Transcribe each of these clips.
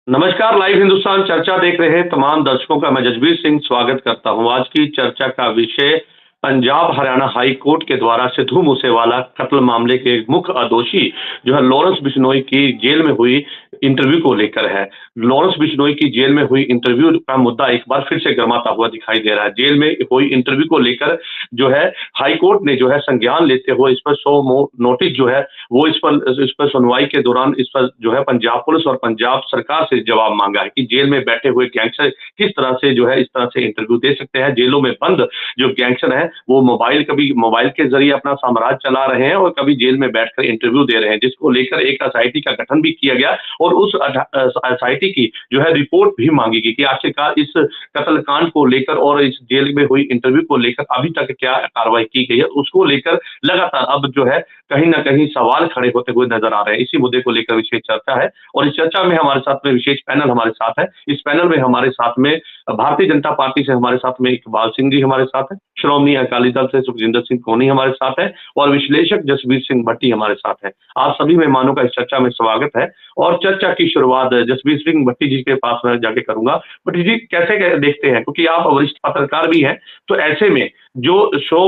नमस्कार, लाइव हिंदुस्तान चर्चा देख रहे हैं तमाम दर्शकों का मैं जसबीर सिंह स्वागत करता हूं। आज की चर्चा का विषय पंजाब हरियाणा हाई कोर्ट के द्वारा सिद्धू मूसेवाला कत्ल मामले के मुख्य आरोपी जो है लॉरेंस बिश्नोई की जेल में हुई इंटरव्यू को लेकर है। लॉरेंस बिश्नोई की जेल में हुई इंटरव्यू का मुद्दा एक बार फिर से गर्माता हुआ दिखाई दे रहा है। जेल में हुई इंटरव्यू को लेकर जो है हाई कोर्ट ने जो है संज्ञान लेते हुए इस पर 100 नोटिस जो है वो इस पर सुनवाई के दौरान इस पर जो है पंजाब पुलिस और पंजाब सरकार से जवाब मांगा है कि जेल में बैठे हुए गैंगस्टर किस तरह से जो है इस तरह से इंटरव्यू दे सकते हैं। जेलों में बंद जो गैंगस्टर हैं वो कभी मोबाइल के जरिए अपना साम्राज्य चला रहे हैं और कभी जेल में बैठकर इंटरव्यू दे रहे हैं, जिसको लेकर एक एसआईटी का गठन भी किया गया और उस एसआईटी की जो है रिपोर्ट भी मांगी गई कि आखिरकार इस कत्लकांड को लेकर और इस जेल में हुई इंटरव्यू को लेकर अभी तक क्या कार्रवाई की गई है। उसको लेकर लगातार अब जो है कहीं ना कहीं सवाल खड़े होते हुए नजर आ रहे हैं। इसी मुद्दे को लेकर विशेष चर्चा है और इस चर्चा में हमारे साथ में विशेष पैनल हमारे साथ है। इस पैनल में हमारे साथ में भारतीय जनता पार्टी से हमारे साथ में इकबाल सिंह जी हमारे साथ है, श्रोमणी अकाली दल से सुखजिंदर सिंह कोनी हमारे साथ है और विश्लेषक जसबीर सिंह भट्टी हमारे साथ है। आप सभी मेहमानों का इस चर्चा में स्वागत है और चर्चा की शुरुआत जसबीर सिंह भट्टी जी के पास में जाके करूंगा। भट्टी जी कैसे देखते हैं, क्योंकि आप वरिष्ठ पत्रकार भी हैं, तो ऐसे में जो शो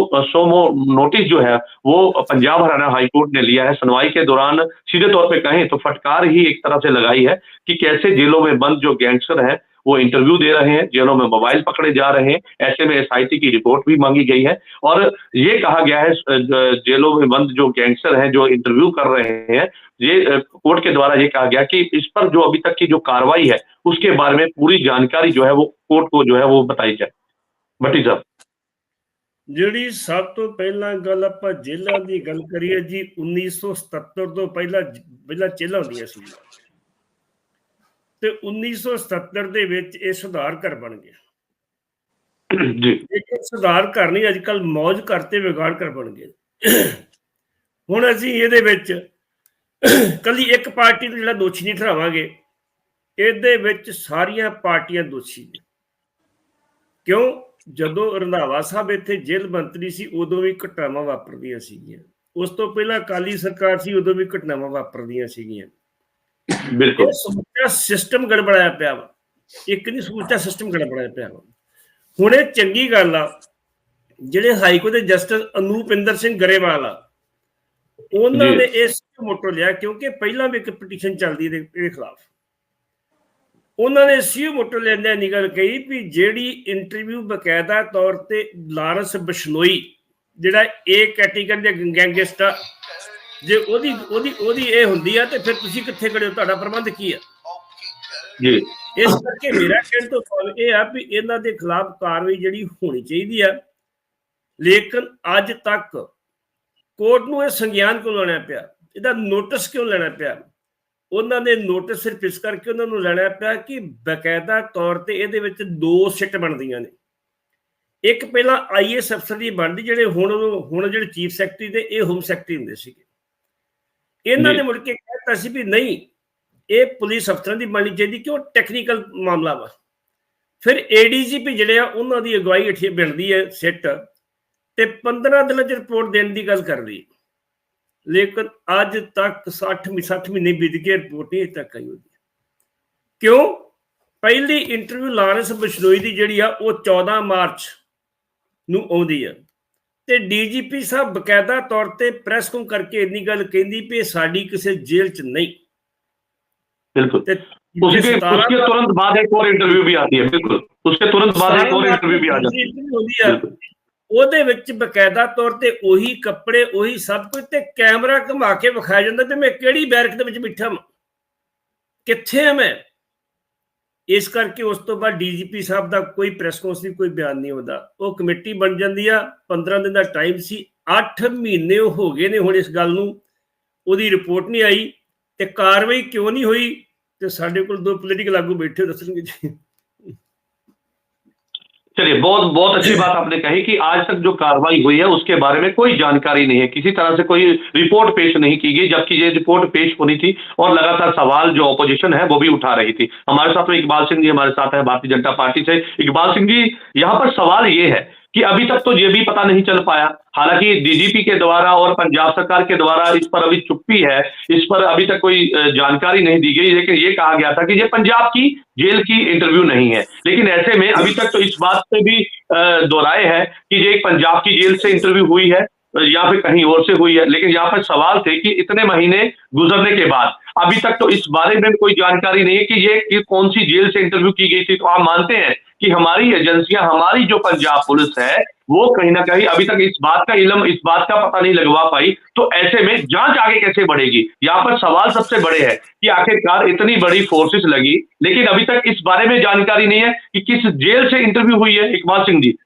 नोटिस जो है वो पंजाब हरियाणा हाईकोर्ट ने लिया है, सुनवाई के दौरान सीधे तौर पे कहें तो फटकार ही एक तरह से लगाई है कि कैसे जेलों में बंद जो गैंगस्टर है वो इंटरव्यू दे रहे हैं, जेलों में मोबाइल पकड़े जा रहे हैं। ऐसे में एसआईटी की रिपोर्ट भी मांगी गई है और ये कहा गया है जेलों में बंद जो गैंगस्टर हैं जो इंटरव्यू कर रहे हैं, ये कोर्ट के द्वारा ये कहा गया कि इस पर जो अभी तक की जो कार्रवाई है उसके बारे में पूरी जानकारी जो है वो कोर्ट को जो है वो बताई जाए। भट्टी साहब ਜਿਹੜੀ ਸਭ ਤੋਂ ਪਹਿਲਾਂ ਗੱਲ ਆਪਾਂ ਜੇਲ੍ਹਾਂ ਦੀ ਗੱਲ ਕਰੀਏ ਜੀ 1977 ਤੋਂ ਪਹਿਲਾਂ ਜੇਲ੍ਹਾਂ ਹੁੰਦੀਆਂ ਸੀ ਤੇ 1977 ਦੇ ਵਿੱਚ ਇਹ ਸੁਧਾਰ ਘਰ ਬਣ ਗਿਆ जी ਇੱਕ ਸੁਧਾਰ ਘਰ ਨਹੀਂ ਅੱਜ ਕੱਲ ਮੌਜ ਕਰਤੇ ਵਿਗਾੜ ਘਰ ਬਣ ਗਏ। ਹੁਣ ਅਸੀਂ ਇਹਦੇ ਵਿੱਚ ਕੱਲੀ ਇੱਕ ਪਾਰਟੀ ਨੂੰ ਜਿਹੜਾ ਦੋਸ਼ੀ ਨਹੀਂ ਠਹਿਰਾਵਾਂਗੇ, ਇਹਦੇ ਵਿੱਚ ਸਾਰੀਆਂ ਪਾਰਟੀਆਂ ਦੋਸ਼ੀ ਨੇ। ਕਿਉਂ? ਜਦੋਂ ਰੰਧਾਵਾ ਸਾਹਿਬ ਇੱਥੇ ਜੇਲ੍ਹ ਮੰਤਰੀ ਸੀ ਉਦੋਂ ਵੀ ਘਟਨਾਵਾਂ ਵਾਪਰਦੀਆਂ ਸੀਗੀਆਂ, ਉਸ ਤੋਂ ਪਹਿਲਾਂ ਅਕਾਲੀ ਸਰਕਾਰ ਸੀ ਉਦੋਂ ਵੀ ਘਟਨਾਵਾਂ ਵਾਪਰਦੀਆਂ ਸੀਗੀਆਂ। बिल्कुल ਸਮੁੱਚਾ ਸਿਸਟਮ ਗੜਬੜਾਇਆ ਪਿਆ ਵਾ, ਇੱਕ ਨਹੀਂ ਸਮੁੱਚਾ ਸਿਸਟਮ ਗੜਬੜਾਇਆ ਪਿਆ ਵਾ। ਹੁਣ ਇਹ ਚੰਗੀ ਗੱਲ ਆ ਜਿਹੜੇ ਹਾਈਕੋਰਟ ਦੇ ਜਸਟਿਸ ਅਨੂਪਿੰਦਰ ਸਿੰਘ ਗਰੇਵਾਲ ਆ ਉਹਨਾਂ ਨੇ ਇਸ ਮੋਟੋ ਲਿਆ, ਕਿਉਂਕਿ ਪਹਿਲਾਂ ਵੀ ਇੱਕ ਪਟੀਸ਼ਨ ਚੱਲਦੀ ਇਹਦੇ ਖਿਲਾਫ। ਉਹਨਾਂ ਨੇ ਸੀ ਮੋਟੋ ਲੈਂਦਿਆਂ ਨਹੀਂ ਗੱਲ ਕਹੀ ਵੀ ਜਿਹੜੀ ਇੰਟਰਵਿਊ ਬਕਾਇਦਾ ਤੌਰ ਤੇ ਲਾਰੈਂਸ ਬਿਸ਼ਨੋਈ ਜਿਹੜਾ ਏ ਕੈਟੇਗਰੀ ਦੇ ਗੈਂਗਸਟਰ ਜੇ ਉਹਦੀ ਇਹ ਹੁੰਦੀ ਆ ਤੇ ਫਿਰ ਤੁਸੀਂ ਕਿੱਥੇ ਖੜੇ ਹੋ, ਤੁਹਾਡਾ ਪ੍ਰਬੰਧ ਕੀ ਆ ਜੀ। ਇਸ ਕਰਕੇ ਮੇਰਾ ਕਹਿਣ ਤੋਂ ਭਾਵ ਇਹ ਆ ਵੀ ਇਹਨਾਂ ਦੇ ਖਿਲਾਫ ਕਾਰਵਾਈ ਜਿਹੜੀ ਹੋਣੀ ਚਾਹੀਦੀ ਆ, ਲੇਕਿਨ ਅੱਜ ਤੱਕ ਕੋਰਟ ਨੂੰ ਇਹ ਸੰਗਿਆਨ ਕਿਉਂ ਲੈਣਾ ਪਿਆ, ਇਹਦਾ ਨੋਟਿਸ ਕਿਉਂ ਲੈਣਾ ਪਿਆ? ਉਹਨਾਂ ਨੇ ਨੋਟਿਸ ਸਿਰਫ ਇਸ ਕਰਕੇ ਉਹਨਾਂ ਨੂੰ ਲੈਣਾ ਪਿਆ ਕਿ ਬਕਾਇਦਾ ਤੌਰ ਤੇ ਇਹਦੇ ਵਿੱਚ 2 ਸਿੱਟ ਬਣਦੀਆਂ ਨੇ। ਇੱਕ ਪਹਿਲਾਂ ਆਈਏਐਸ ਅਫਸਰ ਦੀ ਬਣਦੀ, ਜਿਹੜੇ ਹੁਣ ਜਿਹੜੇ ਚੀਫ ਸੈਕਟਰੀ ਤੇ ਇਹ ਹੋਮ ਸੈਕਟਰੀ ਹੁੰਦੇ ਸੀਗੇ। ਇਹਨਾਂ ਨੇ ਮੁੜ ਕੇ ਕਹਿਤਾ ਸੀ ਵੀ ਨਹੀਂ ਇਹ ਪੁਲਿਸ ਅਫਸਰਾਂ ਦੀ ਬਣਨੀ ਚਾਹੀਦੀ ਕਿ ਉਹ ਟੈਕਨੀਕਲ ਮਾਮਲਾ ਵਾ। ਫਿਰ ਏਡੀਜੀਪੀ ਜਿਹੜੇ ਆ ਉਹਨਾਂ ਦੀ ਅਗਵਾਈ ਹੇਠ ਬਣਦੀ ਹੈ ਸਿੱਟ ਤੇ 15 ਦਿਨਾਂ 'ਚ ਰਿਪੋਰਟ ਦੇਣ ਦੀ ਗੱਲ ਕਰ ਰਹੀ, ਲੇਕਿਨ ਅੱਜ ਤੱਕ 60 ਮਹੀਨੇ ਬੀਤ ਗਏ, ਰਿਪੋਰਟ ਨਹੀਂ ਅਜੇ ਤੱਕ ਆਈ ਉਹਦੀ। ਕਿਉਂ? ਪਹਿਲੀ ਇੰਟਰਵਿਊ ਲਾਰੈਂਸ ਬਿਸ਼ਨੋਈ ਦੀ ਜਿਹੜੀ ਆ ਉਹ 14 ਮਾਰਚ ਨੂੰ ਆਉਂਦੀ ਆ ਤੇ ਡੀਜੀਪੀ ਸਾਹਿਬ ਬਕਾਇਦਾ ਤੌਰ ਤੇ ਪ੍ਰੈਸ ਨੂੰ ਕਰਕੇ ਇੰਨੀ ਗੱਲ ਕਹਿੰਦੀ ਵੀ ਸਾਡੀ ਕਿਸੇ ਜੇਲ੍ਹ 'ਚ ਨਹੀਂ। बिल्कुल उसके तुरंत बाद एक और इंटरव्यू भी आती है। बिल्कुल उसके तुरंत बाद एक और इंटरव्यू भी आ जाती है। ਉਹਦੇ ਵਿੱਚ ਬਕਾਇਦਾ ਤੌਰ ਤੇ ਉਹੀ ਕੱਪੜੇ ਉਹੀ ਸਭ ਕੁਝ ਤੇ ਕੈਮਰਾ ਘੁਮਾ ਕੇ ਵਿਖਾਇਆ ਜਾਂਦਾ ਤੇ ਮੈਂ ਕਿਹੜੀ ਬੈਰਕ ਦੇ ਵਿੱਚ ਬੈਠਾ ਹਾਂ, ਕਿੱਥੇ ਹਾਂ ਮੈਂ। ਇਸ ਕਰਕੇ ਉਸ ਤੋਂ ਬਾਅਦ ਡੀਜੀਪੀ ਸਾਹਿਬ ਦਾ ਕੋਈ ਪ੍ਰੈਸ ਕਾਨਫਰੰਸ ਨਹੀਂ, ਕੋਈ ਬਿਆਨ ਨਹੀਂ ਹੁੰਦਾ। ਉਹ ਕਮੇਟੀ ਬਣ ਜਾਂਦੀ ਆ, 15 ਦਿਨ ਦਾ ਟਾਈਮ ਸੀ, 8 ਮਹੀਨੇ ਹੋ ਗਏ ਨੇ ਹੁਣ ਇਸ ਗੱਲ ਨੂੰ, ਉਹਦੀ ਰਿਪੋਰਟ ਨਹੀਂ ਆਈ ਤੇ ਕਾਰਵਾਈ ਕਿਉਂ ਨਹੀਂ ਹੋਈ ਤੇ ਸਾਡੇ ਕੋਲ 2 ਪੋਲੀਟੀਕਲ ਆਗੂ ਬੈਠੇ ਦੱਸਣਗੇ ਜੀ। चलिए, बहुत बहुत अच्छी बात आपने कही कि आज तक जो कार्रवाई हुई है उसके बारे में कोई जानकारी नहीं है, किसी तरह से कोई रिपोर्ट पेश नहीं की गई, जबकि ये रिपोर्ट पेश होनी थी और लगातार सवाल जो ऑपोजिशन है वो भी उठा रही थी। हमारे साथ में इकबाल सिंह जी हमारे साथ है भारतीय जनता पार्टी से। इकबाल सिंह जी, यहाँ पर सवाल ये है कि अभी तक तो ये भी पता नहीं चल पाया। हालांकि डीजीपी के द्वारा और पंजाब सरकार के द्वारा इस पर अभी चुप्पी है, इस पर अभी तक कोई जानकारी नहीं दी गई, लेकिन ये कहा गया था कि ये पंजाब की जेल की इंटरव्यू नहीं है। लेकिन ऐसे में अभी तक तो इस बात पे भी दोहराए है कि ये एक पंजाब की जेल से इंटरव्यू हुई है या फिर कहीं और से हुई है। लेकिन यहाँ पर सवाल थे कि इतने महीने गुजरने के बाद अभी तक तो इस बारे में कोई जानकारी नहीं है कि ये कौन सी जेल से इंटरव्यू की गई थी। तो आप मानते हैं कि हमारी एजेंसियां, हमारी जो पंजाब पुलिस है, वो कहीं ना कहीं अभी तक इस बात का इल्म, इस बात का पता नहीं लगवा पाई। तो ऐसे में जांच आगे कैसे बढ़ेगी? यहाँ पर सवाल सबसे बड़े है कि आखिरकार इतनी बड़ी फोर्सेस लगी, लेकिन अभी तक इस बारे में जानकारी नहीं है कि किस जेल से इंटरव्यू हुई है। इकबाल सिंह जी,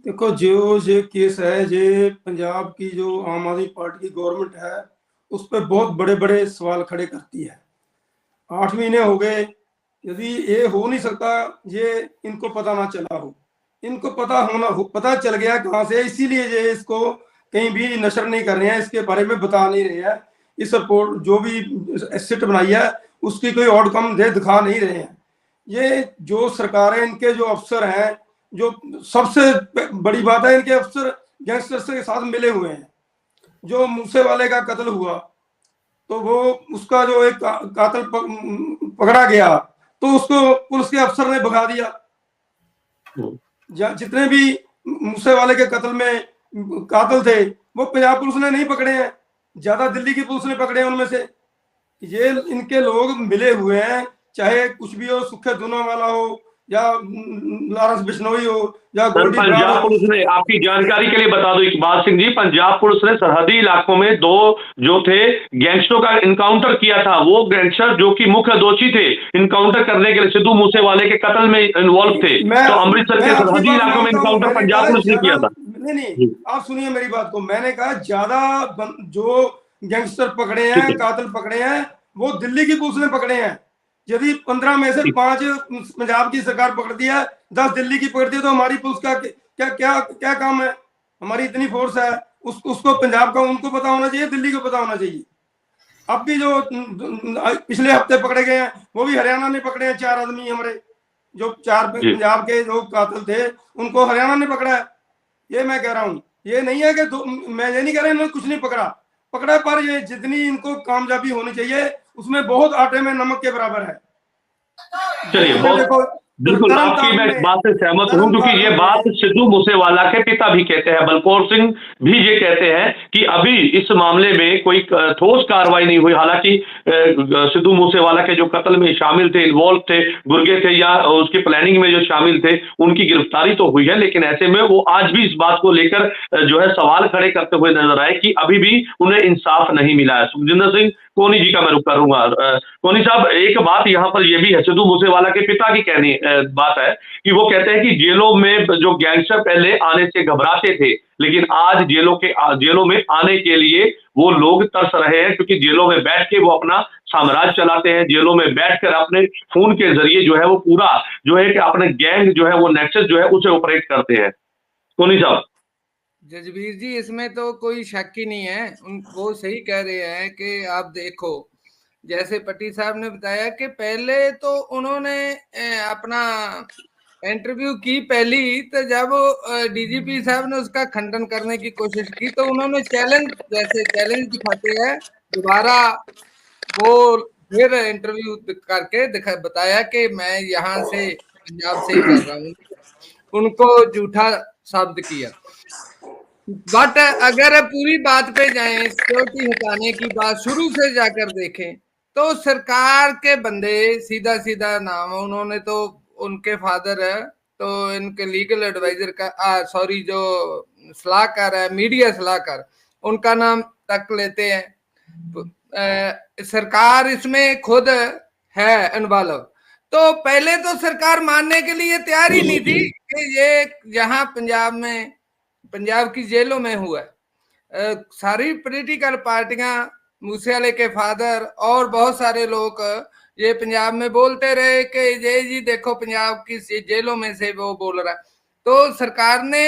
देखो, जो ये केस है, ये पंजाब की जो आम आदमी पार्टी की गवर्नमेंट है उस पर बहुत बड़े बड़े सवाल खड़े करती है। 8 महीने हो गए, यदि ये हो नहीं सकता, ये इनको पता ना चला हो, इनको पता चल गया कहाँ से, इसीलिए ये इसको कहीं भी नशर नहीं कर रहे हैं, इसके बारे में बता नहीं रहे हैं। इस रिपोर्ट जो भी एसेट बनाई है उसकी कोई आउटकम दिखा नहीं रहे हैं। ये जो सरकार है, इनके जो अफसर हैं, जो सबसे बड़ी बात है, इनके अफसर गैंगस्टर्स के साथ मिले हुए हैं। जो मूसे वाले का कत्ल हुआ तो वो उसका जो एक कातिल पकड़ा गया तो उसको पुलिस के अफसर ने भगा दिया। जितने भी मूसे वाले के कत्ल में कातिल थे वो पंजाब पुलिस ने नहीं पकड़े हैं, ज्यादा दिल्ली की पुलिस ने पकड़े हैं उनमें से। ये इनके लोग मिले हुए हैं, चाहे कुछ भी हो, सुखे दूना वाला हो या लारंस बिश्नोई हो या गोल्डी ब्राउन पंजाब हो। पुलिस ने, आपकी जानकारी के लिए बता दो इकबाल सिंह जी, पंजाब पुलिस ने सरहदी इलाकों में 2 जो थे गैंगस्टरों का इनकाउंटर किया था। वो गैंगस्टर जो कि मुख्य दोषी थे इनकाउंटर करने के लिए, सिद्धू मूसेवाले के कत्ल में इन्वॉल्व थे, तो अमृतसर के सरहदी इलाकों में इनकाउंटर पंजाब पुलिस ने किया था। नहीं, आप सुनिए मेरी बात को। मैंने कहा ज्यादा जो गैंगस्टर पकड़े हैं, कातिल पकड़े हैं, वो दिल्ली की पुलिस ने पकड़े हैं। यदि 15 में से 5 पंजाब की सरकार पकड़ती है, 10 दिल्ली की पकड़ती है, तो हमारी पुलिस का क्या क्या क्या काम है? हमारी इतनी फोर्स है, उसको पंजाब का उनको पता होना चाहिए, दिल्ली को पता होना चाहिए। अब भी जो पिछले हफ्ते पकड़े गए हैं वो भी हरियाणा ने पकड़े हैं। 4 आदमी हमारे, जो 4 पंजाब के जो कातिल थे, उनको हरियाणा ने पकड़ा है। ये मैं कह रहा हूँ, ये नहीं है कि मैं ये नहीं कह रहा इन्होंने कुछ नहीं पकड़ा, पर ये जितनी इनको कामयाबी होनी चाहिए उसमें बहुत आटे में नमक के बराबर है। चलिए, बहुत बिल्कुल आपकी मैं इस बात से सहमत हूं, क्योंकि ये बात सिद्धू मूसेवाला के पिता भी कहते हैं, बलकौर सिंह भी ये कहते हैं कि अभी इस मामले में कोई ठोस कार्रवाई नहीं हुई। हालांकि सिद्धू मूसेवाला के जो कत्ल में शामिल थे, इन्वॉल्व थे, गुर्गे थे या उसकी प्लानिंग में जो शामिल थे, उनकी गिरफ्तारी तो हुई है, लेकिन ऐसे में वो आज भी इस बात को लेकर जो है सवाल खड़े करते हुए नजर आए कि अभी भी उन्हें इंसाफ नहीं मिला है। सुखजिंदर सिंह कोनी जी का मैं रुख करूंगा। कोनी साहब, एक बात यहाँ पर यह भी है, सिद्धू मूसेवाला के पिता की कहनी बात है कि वो कहते हैं कि जेलों में जो गैंगस्टर पहले आने से घबराते थे, लेकिन आज जेलों में आने के लिए वो लोग तरस रहे हैं, क्योंकि जेलों में बैठ के वो अपना साम्राज्य चलाते हैं। जेलों में बैठकर अपने खून के जरिए जो है वो पूरा जो है कि अपने गैंग जो है वो नेक्सस जो है उसे ऑपरेट करते हैं। कोनी साहब। जजबीर जी, इसमें तो कोई शक ही नहीं है, वो सही कह रहे हैं कि आप देखो, जैसे पट्टी साहब ने बताया कि पहले तो उन्होंने अपना इंटरव्यू की पहली, तो जब डीजीपी साहब ने उसका खंडन करने की कोशिश की तो उन्होंने चैलेंज दिखाते हैं, दोबारा वो फिर इंटरव्यू करके बताया कि मैं यहाँ से पंजाब से ही कर रहा हूँ, उनको झूठा साबित किया। बट अगर पूरी बात पे जाएं, सिक्योरिटी हटाने की बात शुरू से जाकर देखें तो सरकार के बंदे सीधा सीधा नाम, उन्होंने तो उनके फादर है तो इनके लीगल एडवाइजर का सॉरी जो सलाहकार है, मीडिया सलाहकार, उनका नाम तक लेते हैं। सरकार इसमें खुद है इन्वॉल्व। तो पहले तो सरकार मानने के लिए तैयार ही नहीं थी कि ये यहाँ पंजाब की जेलों में हुआ है। सारी पॉलिटिकल पार्टियां, मूसेवाले के फादर और बहुत सारे लोग ये पंजाब में बोलते रहे कि ये जी देखो पंजाब की जेलों में से वो बोल रहा है। तो सरकार ने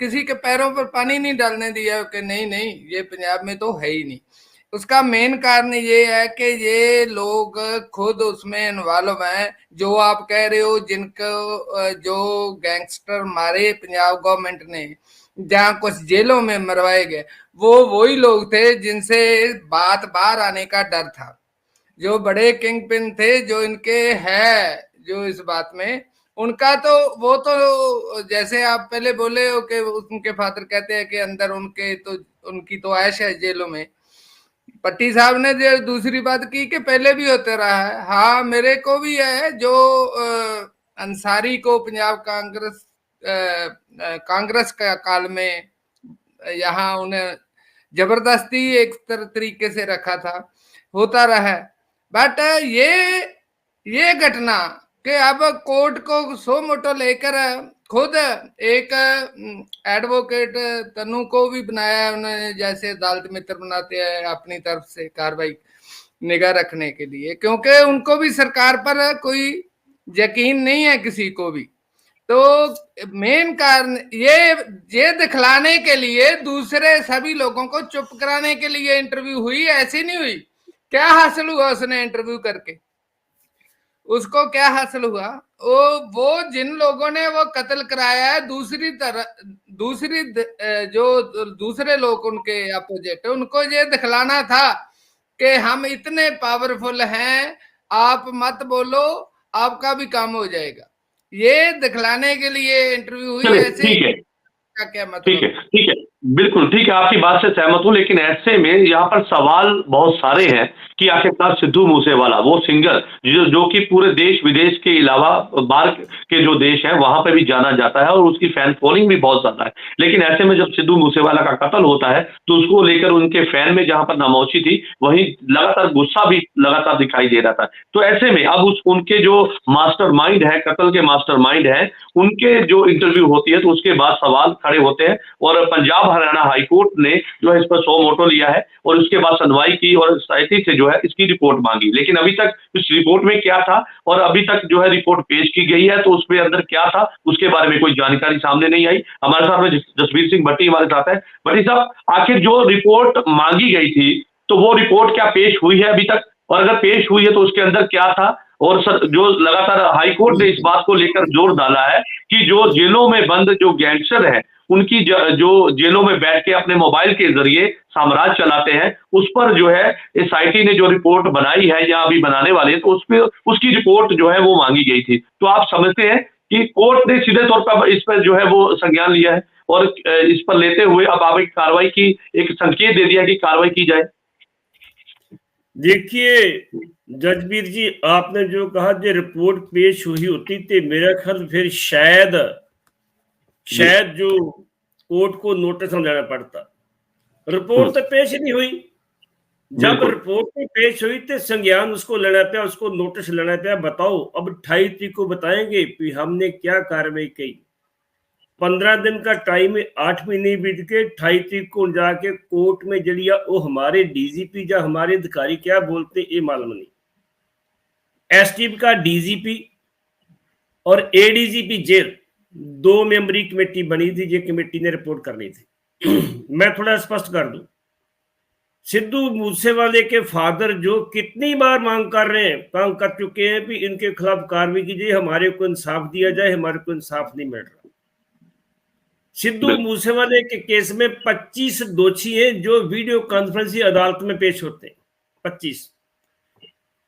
किसी के पैरों पर पानी नहीं डालने दिया कि नहीं ये पंजाब में तो है ही नहीं। उसका मेन कारण ये है कि ये लोग खुद उसमें इन्वॉल्व हैं। जो आप कह रहे हो जिनको जो गैंगस्टर मारे पंजाब गवर्नमेंट ने, जहां कुछ जेलों में मरवाए गए, वो वही लोग थे जिनसे बात बाहर आने का डर था। जो बड़े किंग पिन थे जो इनके है जो इस बात में, उनका तो वो तो जैसे आप पहले बोले हो कि उनके फादर कहते हैं कि अंदर उनके तो उनकी तो ऐश है जेलों में। पट्टी साहब ने जो दूसरी बात की कि पहले भी होते रहा है, हाँ मेरे को भी है। जो अंसारी को पंजाब कांग्रेस का काल में यहाँ उन्हें जबरदस्ती एक तरीके से रखा था, होता रहा है। बट ये घटना कि अब कोर्ट को सो मोटो लेकर खुद एक एडवोकेट तनु को भी बनाया उन्होंने, जैसे अदालत मित्र बनाते हैं अपनी तरफ से कार्रवाई निगाह रखने के लिए, क्योंकि उनको भी सरकार पर कोई यकीन नहीं है किसी को भी। तो मेन कारण ये दिखलाने के लिए दूसरे सभी लोगों को चुप कराने के लिए इंटरव्यू हुई, ऐसी नहीं हुई। क्या हासिल हुआ उसने इंटरव्यू करके? उसको क्या हासिल हुआ? वो जिन लोगों ने वो कत्ल कराया है, जो दूसरे लोग उनके अपोजिट, उनको ये दिखलाना था कि हम इतने पावरफुल हैं, आप मत बोलो, आपका भी काम हो जाएगा। ये दिखलाने के लिए इंटरव्यू हुई। ऐसे ठीक है, क्या मतलब? ठीक है, बिल्कुल ठीक है, आपकी बात से सहमत हूं। लेकिन ऐसे में यहाँ पर सवाल बहुत सारे हैं कि आखिरकार सिद्धू मूसेवाला वो सिंगर जो कि पूरे देश विदेश के अलावा बाहर के जो देश हैं वहां पे भी जाना जाता है और उसकी फैन फॉलोइंग भी बहुत ज्यादा है। लेकिन ऐसे में जब सिद्धू मूसेवाला का कत्ल होता है तो उसको लेकर उनके फैन में जहां पर नामोशी थी वहीं लगातार गुस्सा भी लगातार दिखाई दे रहा था। तो ऐसे में अब उनके जो मास्टरमाइंड है, कत्ल के मास्टरमाइंड है, उनके जो इंटरव्यू होती है तो उसके बाद सवाल खड़े होते हैं और पंजाब हरियाणा हाईकोर्ट ने जो है इस पर सो मोटो लिया है और उसके बाद सुनवाई की और सोसाइटी से जो है इसकी रिपोर्ट मांगी। लेकिन अभी तक इस रिपोर्ट में क्या था और अभी तक जो है रिपोर्ट पेश की गई है तो उसमें अंदर क्या था उसके बारे में कोई जानकारी सामने नहीं आई। हमारे साथ में जसबीर सिंह भट्टी हमारे साथ है। भट्टी साहब, आखिर जो रिपोर्ट मांगी गई थी तो वो रिपोर्ट क्या पेश हुई है अभी तक, और अगर पेश हुई है तो उसके अंदर क्या था? और सर जो लगातार हाईकोर्ट ने इस बात को लेकर जोर डाला है कि जो जेलों में बंद जो गैंगस्टर है उनकी जो जेलों में बैठ के अपने मोबाइल के जरिए साम्राज्य चलाते हैं, उस पर जो है एसआईटी ने जो रिपोर्ट बनाई है या अभी बनाने वाले हैं तो उस पर उसकी रिपोर्ट जो है वो मांगी गई थी। तो आप समझते हैं कि कोर्ट ने सीधे तौर पर इस पर जो है वो संज्ञान लिया है और इस पर लेते हुए अब आप एक कार्रवाई की एक संकेत दे दिया कि कार्रवाई की जाए? देखिए जजबीर जी, आपने जो कहा जो रिपोर्ट पेश हुई होती तो मेरा ख्याल फिर शायद जो कोर्ट को नोटिस समझाना पड़ता। रिपोर्ट तो पेश नहीं हुई। जब रिपोर्ट नहीं पेश हुई तो संज्ञान उसको लेना पाया, उसको नोटिस लेना पाया। बताओ अब 28 तारीख को बताएंगे कि हमने क्या कार्रवाई की। 15 दिन का टाइम है, 8 महीने बीत के 28 तारीख को जाके कोर्ट में जड़िया वो हमारे डीजीपी या हमारे अधिकारी क्या बोलते ये मालूम नहीं। एसटीएफ का डीजीपी और एडीजीपी जेल 2 मेंबरी कमेटी बनी थी, ये कमेटी ने रिपोर्ट करनी थी। मैं थोड़ा स्पष्ट कर दूं, सिद्धू मूसेवाले के फादर जो कितनी बार मांग कर चुके हैं कि इनके खिलाफ कार्रवाई कीजिए, हमारे को इंसाफ दिया जाए, हमारे को इंसाफ नहीं मिल रहा। सिद्धू मूसेवाले के केस में 25 दोषी हैं जो वीडियो कॉन्फ्रेंस अदालत में पेश होते हैं। 25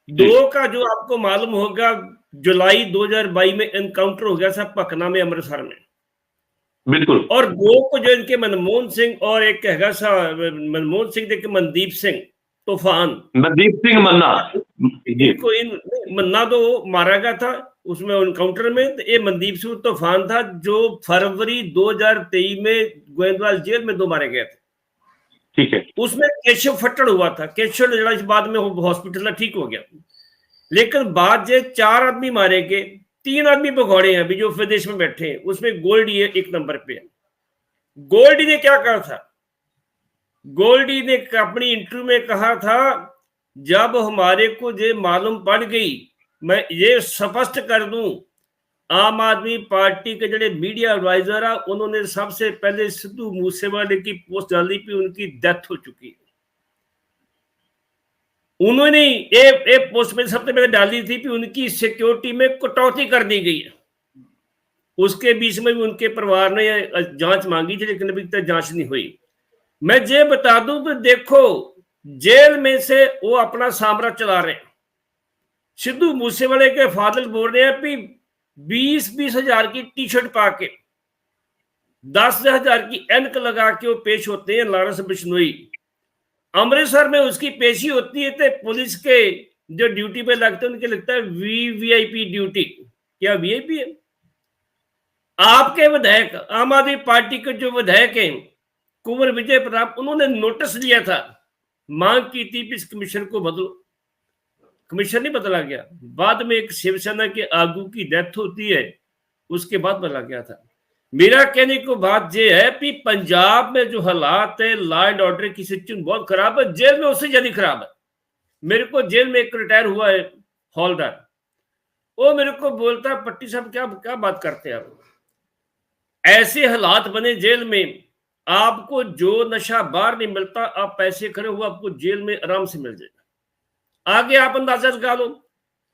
दो का जो आपको मालूम होगा जुलाई 2022 में एनकाउंटर हो गया था पकना में, अमृतसर में। बिल्कुल। और दो को जो इनके मनमोहन सिंह और एक हैगा सा मनमोहन सिंह देख मनदीप सिंह तूफान, मनदीप सिंह मन्ना, इनको इन मन्ना तो मारा गया था उसमें एनकाउंटर में। तो ये मनदीप सिंह तूफान था जो फरवरी 2023 में गोविंदवाल जेल में 2 मारे गए थे। ठीक है। उसमें केशव फट्टड़ हुआ था, केशव ने बाद में हॉस्पिटल ठीक हो गया। लेकिन बाद जे 4 आदमी मारे गए, 3 आदमी भगौड़े हैं अभी जो विदेश में बैठे हैं, उसमें गोल्डी 1 नंबर पे है। गोल्डी ने क्या कहा था? गोल्डी ने अपनी इंटरव्यू में कहा था जब हमारे को ये मालूम पड़ गई, मैं ये स्पष्ट कर दूं, आम आदमी पार्टी के जड़े मीडिया एडवाइजर है उन्होंने सबसे पहले सिद्धू मूसेवाले की पोस्ट डाली थी, उनकी डेथ हो चुकी है। उन्होंने एक पोस्ट में सबसे पहले डाली थी कि उनकी सिक्योरिटी में कटौती कर दी गई है। उसके बीच में भी उनके परिवार ने जांच मांगी थी, लेकिन अभी तक जांच नहीं हुई। मैं ये बता दूं कि देखो, जेल में से वो अपना साम्राज्य चला रहे हैं। सिद्धू मूसेवाले के फादर बोल रहे हैं कि 20-20 हजार की टी शर्ट पाके 10,000 की एनक लगा के वो पेश होते हैं लॉरेंस बिश्नोई। अमृतसर में उसकी पेशी होती है तो पुलिस के जो ड्यूटी पे लगते हैं उनके लगता है वीवीआईपी ड्यूटी। क्या वीआईपी है? आपके विधायक, आम आदमी पार्टी के जो विधायक हैं कुंवर विजय प्रताप, उन्होंने नोटिस लिया था, मांग की थी इस कमीशन को बदलो। कमीशन नहीं बदला गया। बाद में एक शिवसेना के आगू की डेथ होती है, उसके बाद बदला गया था। मेरा कहने को बात यह है कि पंजाब में जो हालात है, लॉ एंड ऑर्डर की सिचुएशन बहुत खराब है, जेल में उससे ज्यादा खराब है। मेरे को जेल में एक रिटायर हुआ है हॉलदार, वो मेरे को बोलता है, पट्टी साहब क्या क्या बात करते हैं आप, ऐसे हालात बने जेल में, आपको जो नशा बाहर नहीं मिलता, आप पैसे खड़े हुए आपको जेल में आराम से मिल जाएगा। आगे आप अंदाजा लगा लो।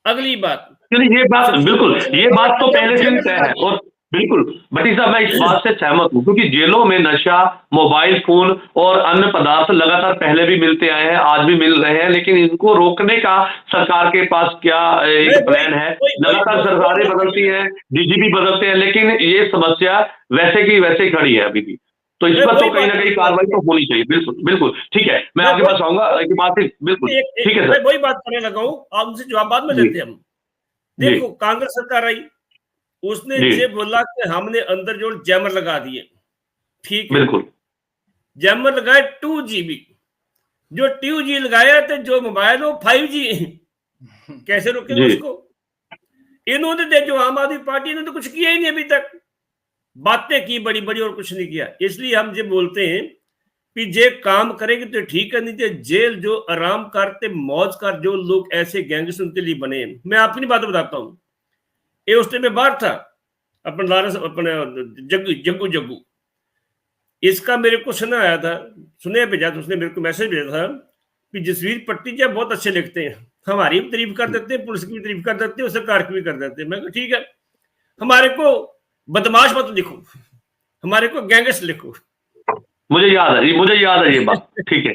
अगली बात, ये बात बिल्कुल, ये बात तो पहले से ही तय है। और बिल्कुल भट्टी साहब, मैं इस बात से सहमत हूँ, क्योंकि जेलों में नशा, मोबाइल फोन और अन्य पदार्थ लगातार पहले भी मिलते आए हैं, आज भी मिल रहे हैं, लेकिन इनको रोकने का सरकार के पास क्या एक प्लान है? लगातार सरकारें बदलती हैं, डीजीपी बदलते हैं, लेकिन ये समस्या वैसे की वैसे ही खड़ी है अभी भी। तो इस पर तो कहीं ना कहीं कार्रवाई तो होनी चाहिए। बिल्कुल बिल्कुल, ठीक है, मैं आपके पास आऊंगा कि बात बिल्कुल ठीक है सर, वही बात करने लगा हूँ, आप उनसे जवाब बाद में देते हैं हम। देखो, कांग्रेस सरकार आई, उसने ये बोला कि हमने अंदर जो जैमर लगा दिए, ठीक है, बिल्कुल जैमर लगाए 2GB, जो 2G लगाया तो जो मोबाइल हो 5G कैसे रोकेंगे उसको? इन्होंने जो आम आदमी पार्टी ने तो कुछ किया ही नहीं अभी तक, बातें की बड़ी बड़ी और कुछ नहीं किया। इसलिए हम ये बोलते हैं कि जे काम करेंगे तो ठीक है, नहीं तो जेल जो आराम करते मौज कर जो लोग ऐसे गैंगस्टर उनके लिए बने। मैं अपनी बात बताता हूँ, ये उस टाइम में बात था अपने लारस, अपने जग्गू, इसका मेरे को सुना आया था, सुने भेजा तो उसने मेरे को मैसेज भेजा था कि जसवीर पट्टी जी बहुत अच्छे लिखते हैं, हमारी भी तारीफ कर देते हैं, पुलिस की भी तारीफ कर देते हैं, सरकार की भी कर देते हैं। मैं कहा ठीक है, हमारे को बदमाश मत लिखो, हमारे को गैंगस्टर लिखो। मुझे याद है ये बात, ठीक है,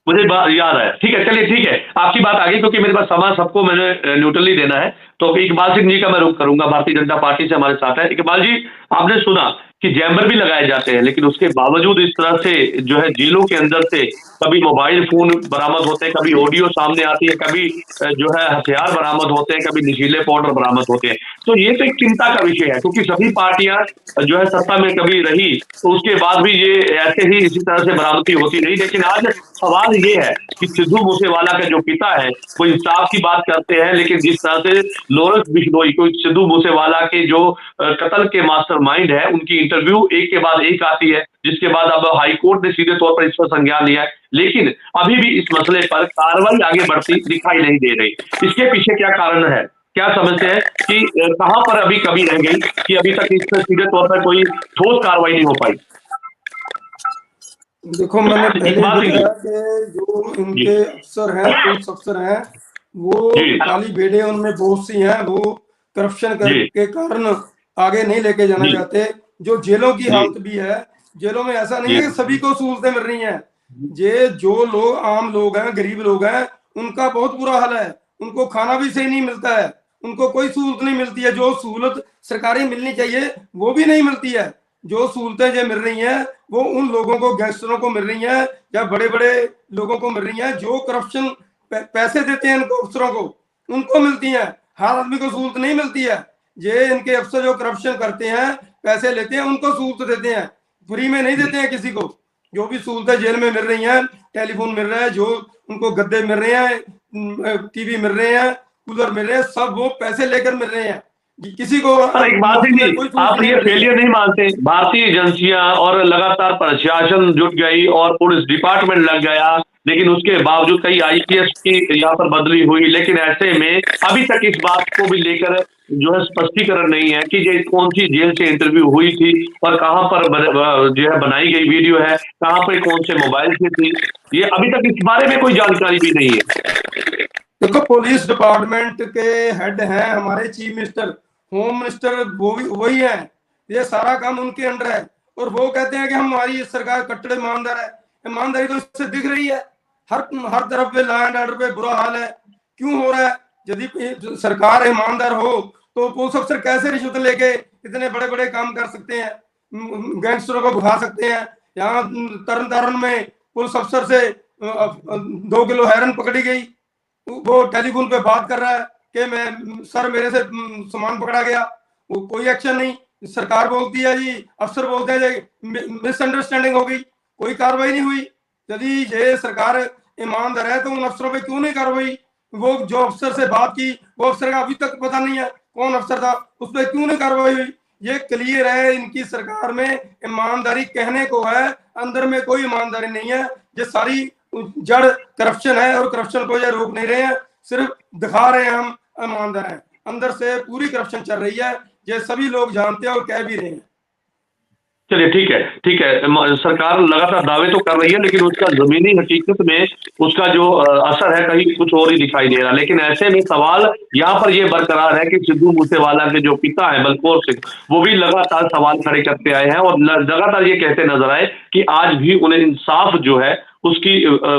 मुझे याद है, ठीक है, चलिए ठीक है, आपकी बात आ गई, क्योंकि मेरे पास समाज सबको मैंने न्यूट्रली देना है। तो इकबाल सिंह जी का मैं रुख करूंगा, भारतीय जनता पार्टी से हमारे साथ है। इकबाल जी, आपने सुना कि जैमर भी लगाए जाते हैं, लेकिन उसके बावजूद इस तरह से जो है जेलों के अंदर से कभी मोबाइल फोन बरामद होते हैं, कभी ऑडियो सामने आती है, कभी जो है हथियार बरामद होते हैं, कभी नशीले पाउडर बरामद होते हैं। तो ये तो एक चिंता का विषय है, क्योंकि सभी पार्टियां जो है सत्ता में कभी रही तो उसके बाद भी ये ऐसे ही इसी तरह से बरामदी होती रही। लेकिन आज सवाल ये है कि सिद्धू मूसेवाला का जो पिता है वो इंसाफ की बात करते हैं, लेकिन जिस तरह से लॉरेंस बिश्नोई को, सिद्धू मूसेवाला के जो कत्ल के मास्टरमाइंड है, उनकी इंटरव्यू एक के बाद एक आती है, जिसके बाद अब हाई कोर्ट ने सीधे तौर पर इस पर संज्ञान लिया है, लेकिन अभी भी इस मसले पर कार्रवाई आगे बढ़ती दिखाई नहीं दे रही। इसके पीछे क्या कारण है, क्या समस्या है कि कहां पर अभी कमी रह गई कि अभी तक इस पर सीधे तौर पर कोई ठोस कार्रवाई नहीं हो पाई? देखो, मैंने पहले भी कहा कि जो इनके अफसर हैं, पुलिस अफसर हैं, वो काली भेड़े उनमें बहुत सी हैं, वो करप्शन के कारण आगे नहीं लेके जाना चाहते। जो जेलों की हालत भी है, जेलों में ऐसा नहीं है कि सभी को सहूलतें मिल रही हैं। ये जो लोग आम लोग हैं, गरीब लोग हैं, उनका बहुत बुरा हाल है, उनको खाना भी सही नहीं मिलता है, उनको कोई सहूलत नहीं मिलती है। जो सहूलत सरकारी मिलनी चाहिए वो भी नहीं मिलती है। जो सहूलतें जो मिल रही हैं वो उन लोगों को, गैंगस्टरों को मिल रही हैं या बड़े बड़े लोगों को मिल रही हैं जो करप्शन पैसे देते हैं इनको अफसरों को, उनको मिलती हैं। हर आदमी को सहूलत नहीं मिलती है। ये इनके अफसर जो करप्शन करते हैं, पैसे लेते हैं, उनको सहूलत देते हैं, फ्री में नहीं देते हैं किसी को। जो भी सहूलतें जेल में मिल रही हैं, टेलीफोन मिल रहा है, जो उनको गद्दे मिल रहे हैं, टीवी मिल रहे हैं, कूलर मिल रहे हैं, सब वो पैसे लेकर मिल रहे हैं किसी को। एक बात ही, आप ये फेलियर नहीं मानते? भारतीय एजेंसियां और लगातार प्रशासन जुट गई और पुलिस डिपार्टमेंट लग गया, लेकिन उसके बावजूद कई आईपीएस की यहाँ पर बदली हुई, लेकिन ऐसे में अभी तक इस बात को भी लेकर जो है स्पष्टीकरण नहीं है कि ये कौन सी जेल से इंटरव्यू हुई थी और कहां पर जो है बनाई गई वीडियो है, कहां पर कौन से मोबाइल से थी, ये अभी तक इस बारे में कोई जानकारी भी नहीं है। देखो पुलिस डिपार्टमेंट के हेड हैं हमारे चीफ मिनिस्टर, होम मिनिस्टर वो भी वही है, ये सारा काम उनके अंडर है। और वो कहते हैं कि हमारी सरकार कट्टर ईमानदार है। ईमानदारी तो इससे दिख रही है, हर तरफ पे लॉ एंड ऑर्डर पे बुरा हाल है। क्यों हो रहा है? यदि सरकार ईमानदार हो तो पुलिस अफसर कैसे रिश्वत लेके इतने बड़े बड़े काम कर सकते हैं, गैंगस्टरों को भगा सकते हैं। यहाँ तरन तारण में पुलिस अफसर से 2 किलो हेरोइन पकड़ी गई, वो टेलीफोन पे बात कर रहा है कि मैं सर मेरे से सामान पकड़ा गया, वो कोई एक्शन नहीं। सरकार बोलती है जी, अफसर बोलते हैं जी मिसअंडरस्टैंडिंग हो गई, कोई कार्रवाई नहीं हुई। यदि ये सरकार ईमानदार है तो उन अफसरों पे क्यों नहीं कार्रवाई? वो जो अफसर से बात की वो अफसर का अभी तक पता नहीं है कौन अफसर था, उस पर क्यों नहीं कार्रवाई हुई? ये क्लियर है इनकी सरकार में ईमानदारी कहने को है, अंदर में कोई ईमानदारी नहीं है। ये सारी जड़ करप्शन है और करप्शन को ये रोक नहीं रहे हैं, सिर्फ दिखा रहे हैं हम ईमानदार हैं, अंदर से पूरी करप्शन चल रही है, ये सभी लोग जानते हैं और कह भी रहे हैं। चलिए ठीक है, ठीक है। सरकार लगातार दावे तो कर रही है लेकिन उसका जमीनी हकीकत में उसका जो असर है कहीं कुछ और ही दिखाई दे रहा है। लेकिन ऐसे में सवाल यहाँ पर ये बरकरार है कि सिद्धू मूसेवाला के जो पिता है बलकौर सिंह, वो भी लगातार सवाल खड़े करते आए हैं और लगातार ये कहते नजर आए कि आज भी उन्हें इंसाफ जो है उसकी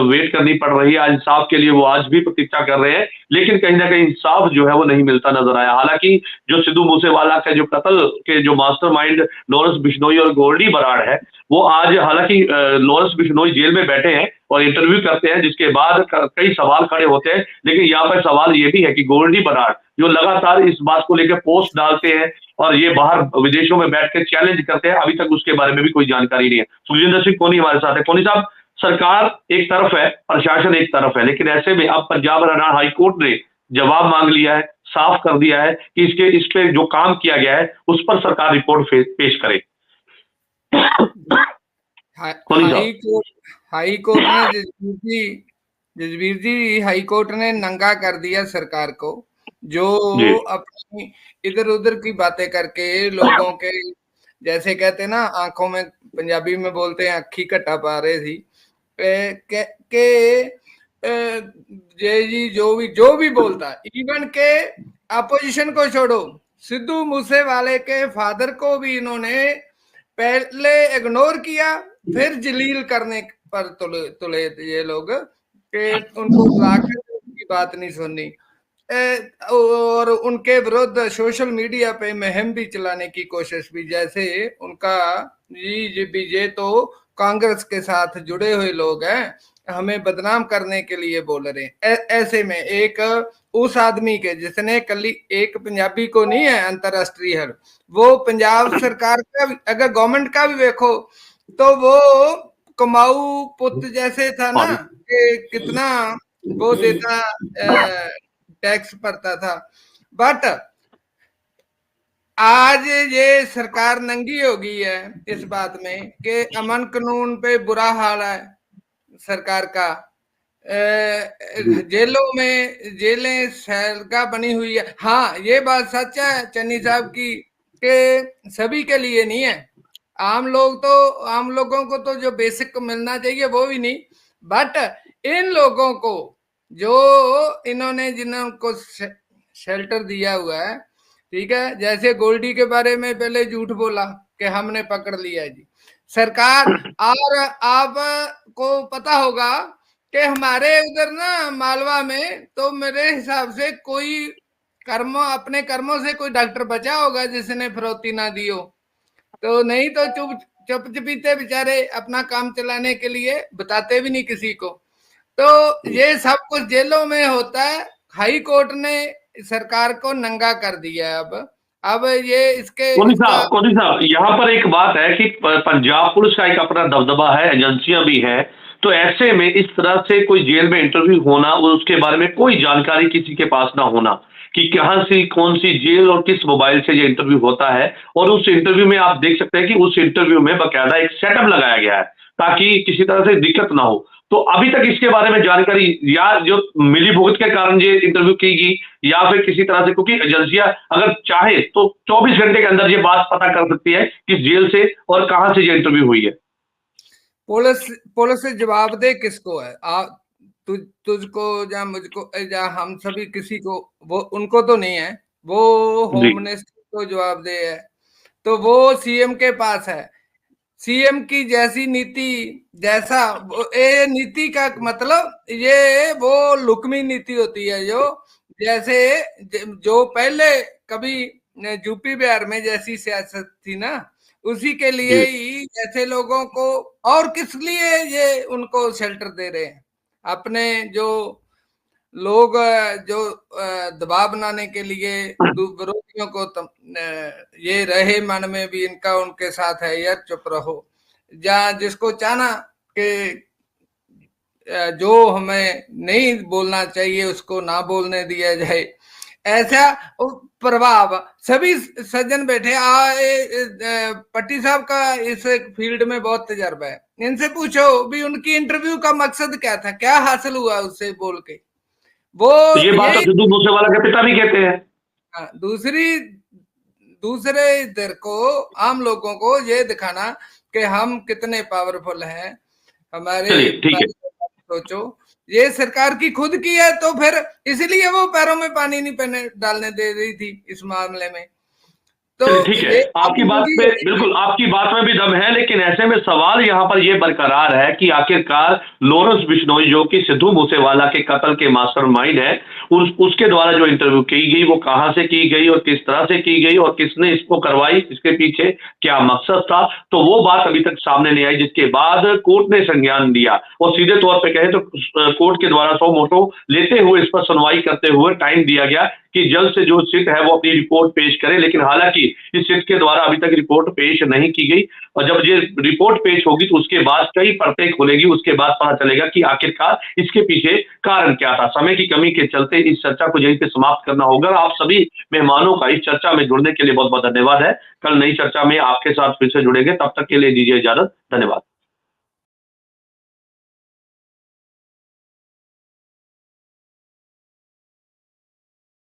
वेट करनी पड़ रही है। आज इंसाफ के लिए वो आज भी प्रतीक्षा कर रहे हैं, लेकिन कहीं ना कहीं इंसाफ जो है वो नहीं मिलता नजर आया। हालांकि जो सिद्धू मूसेवाला के जो कत्ल के जो मास्टरमाइंड लॉरेंस बिश्नोई और गोल्डी बराड़ है, वो आज हालांकि लॉरेंस बिश्नोई जेल में बैठे हैं और इंटरव्यू करते हैं, जिसके बाद कई सवाल खड़े होते हैं। लेकिन यहाँ पर सवाल ये भी है कि गोल्डी बराड़ जो लगातार इस बात को लेकर पोस्ट डालते हैं और ये बाहर विदेशों में बैठ के चैलेंज करते हैं, अभी तक उसके बारे में भी कोई जानकारी नहीं है। सुखजिंदर सिंह कोनी हमारे साथ है। कोनी साहब, सरकार एक तरफ है, प्रशासन एक तरफ है, लेकिन ऐसे में अब पंजाब हरियाणा हाई कोर्ट ने जवाब मांग लिया है, साफ कर दिया है कि इस पे जो काम किया गया है उस पर सरकार रिपोर्ट पेश करे। हाई कोर्ट ने जसबीर जी हाई कोर्ट ने नंगा कर दिया सरकार को, जो अपनी इधर उधर की बातें करके लोगों के, जैसे कहते हैं ना, आंखों में, पंजाबी में बोलते हैं अखी घटा पा रहे थी के जय जी जो भी बोलता, इवन के अपोजिशन को छोड़ो, सिद्धू मूसेवाले के फादर को भी इन्होंने पहले इग्नोर किया, फिर जलील करने पर तुले ये लोग के उनको बुलाकर उनकी बात नहीं सुननी और उनके विरुद्ध सोशल मीडिया पे मुहिम भी चलाने की कोशिश भी, जैसे उनका ये तो कांग्रेस के साथ जुड़े हुए लोग हैं, हमें बदनाम करने के लिए बोल रहे हैं। ऐसे में एक उस आदमी के जिसने कली एक पंजाबी को नहीं है अंतरराष्ट्रीय हर, वो पंजाब सरकार का अगर गवर्नमेंट का भी देखो तो वो कमाऊ पुत जैसे था ना, कि कितना वो देता टैक्स भरता था। बट आज ये सरकार नंगी हो गई है इस बात में कि अमन कानून पे बुरा हाल है सरकार का, जेलों में जेलें सैलगा बनी हुई है। हाँ, ये बात सच है चन्नी साहब की कि सभी के लिए नहीं है, आम लोगों को तो जो बेसिक मिलना चाहिए वो भी नहीं, बट इन लोगों को जो इन्होंने जिनको शेल्टर दिया हुआ है, ठीक है, जैसे गोल्डी के बारे में पहले झूठ बोला कि हमने पकड़ लिया जी सरकार, और आपको पता होगा कि हमारे उधर ना मालवा में तो मेरे हिसाब से कोई अपने कर्मों से कोई डॉक्टर बचा होगा जिसने फिरौती ना दी हो, तो नहीं तो चुपचपीते बेचारे अपना काम चलाने के लिए बताते भी नहीं किसी को। तो ये सब कुछ जेलों में होता है। हाई कोर्ट ने सरकार को नंगा कर दिया है। अब ये इसके कोनी साहब यहाँ पर एक बात है कि पंजाब पुलिस का एक अपना दबदबा है, एजेंसियां भी हैं, तो ऐसे में इस तरह से कोई जेल में इंटरव्यू होना और उसके बारे में कोई जानकारी किसी के पास ना होना कि कहां से कौन सी जेल और किस मोबाइल से ये इंटरव्यू होता है, और उस इंटरव्यू में आप देख सकते हैं कि उस इंटरव्यू में बाकायदा एक सेटअप लगाया गया है ताकि किसी तरह से दिक्कत ना हो। तो अभी तक इसके बारे में जानकारी या जो मिली भुगत के कारण ये इंटरव्यू की गई या फिर किसी तरह से, क्योंकि एजेंसियां अगर चाहे तो 24 घंटे के अंदर ये बात पता कर सकती है कि जेल से और कहां से ये इंटरव्यू हुई है। पुलिस से जवाब दे किसको है? तुझको या मुझको या हम सभी किसी को, वो उनको तो नहीं है, वो होम मिनिस्टर को जवाबदेह है, तो वो सीएम के पास है। सीएम की जैसी नीति, जैसा ये नीति का मतलब ये वो लुकमी नीति होती है, जो जैसे जो पहले कभी यूपी बिहार में जैसी सियासत थी ना, उसी के लिए ही ऐसे लोगों को, और किस लिए ये उनको शेल्टर दे रहे हैं, अपने जो लोग जो दबाव बनाने के लिए विरोधियों को ये रहे मन में भी इनका उनके साथ है, यार चुप रहो, जहाँ जिसको चाहना कि जो हमें नहीं बोलना चाहिए उसको ना बोलने दिया जाए, ऐसा प्रभाव सभी सज्जन बैठे। पट्टी साहब का इस फील्ड में बहुत तजर्बा है, इनसे पूछो भी उनकी इंटरव्यू का मकसद क्या था, क्या हासिल हुआ उससे बोल के। वो तो ये बात सिद्धू मूसेवाला के पिता भी कहते हैं। दूसरे इधर को आम लोगों को ये दिखाना कि हम कितने पावरफुल हैं, हमारे सोचो ये सरकार की खुद की है, तो फिर इसलिए वो पैरों में पानी नहीं डालने दे रही थी इस मामले में। तो ठीक है, आपकी बात पे बिल्कुल, आपकी बात में भी दम है, लेकिन ऐसे में सवाल यहाँ पर यह बरकरार है कि आखिरकार लॉरेंस बिश्नोई जो कि सिद्धू मूसेवाला के कत्ल के मास्टरमाइंड है, उसके द्वारा जो इंटरव्यू की गई वो कहां से की गई और किस तरह से की गई और किसने इसको करवाई, इसके पीछे क्या मकसद था, तो वो बात अभी तक सामने नहीं आई, जिसके बाद कोर्ट ने संज्ञान दिया और सीधे तौर पर कहे तो कोर्ट के द्वारा सो मोटो लेते हुए इस पर सुनवाई करते हुए टाइम दिया गया कि जल्द से जो सिट है वो अपनी रिपोर्ट पेश करे। लेकिन हालांकि इस सिट के द्वारा अभी तक रिपोर्ट पेश नहीं की गई और जब ये रिपोर्ट पेश होगी तो उसके बाद कई परतें खुलेगी, उसके बाद पता चलेगा कि आखिरकार इसके पीछे कारण क्या था। समय की कमी के चलते इस चर्चा को यहीं पे समाप्त करना होगा। आप सभी मेहमानों का इस चर्चा में जुड़ने के लिए बहुत बहुत धन्यवाद है। कल नई चर्चा में आपके साथ फिर से जुड़ेंगे, तब तक के लिए दीजिए इजाजत, धन्यवाद।